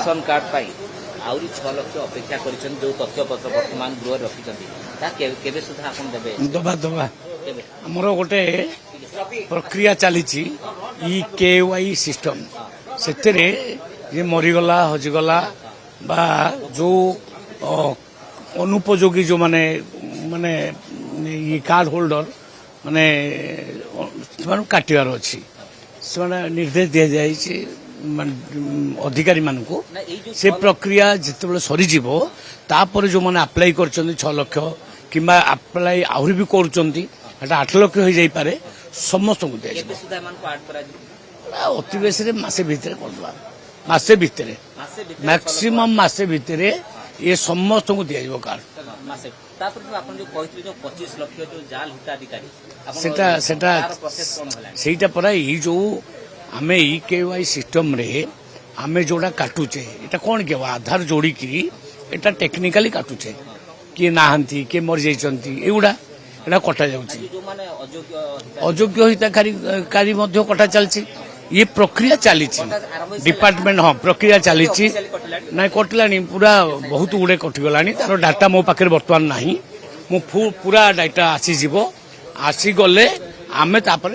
ration card पाई आउरी 6 लाख अपेक्षा करिसन जो तथ्यपत्र वर्तमान गृह रखिछन्ती ता केबे सुधा आपन देबे दबा दबा हमरो गोटे प्रक्रिया चली केवाई सिस्टम से मरीगला हजिगला बा जो अनुपयोगी जो माने माने ये कार्ड होल्डर माने काटार अच्छी से निर्देश दि जाए अधिकारी मान को से प्रक्रिया जिते सरीज तापर जो मैंने अप्लाई कर 6 लाख कि अप्लाई आहरी भी कर 8 लाख हो जापे समस्त को दिया अति बेस मसे भितर करदे मसे भितर मैक्सिमम मसे भितर ये समस्त को दिया कार्ड सेटा परा ये जो आम केवाई सिस्टम रे आम जोड़ा काटुचे एटा कौन के आधार जोड़ी की एटा टेक्निकली काटुचे किए नहांती किए मर जाइछंती एगुड़ा एटा कटा जाउची अयोग्य हिताकारी मध्य कटा चलची ये प्रक्रिया चली डिपार्टमेंट हाँ प्रक्रिया चली ना कटला पूरा बहुत गुड़े कटिगला तार डाटा मो पाखे बर्तमान ना मो पूरा डाटा आसीजी आसीगले आमे तापर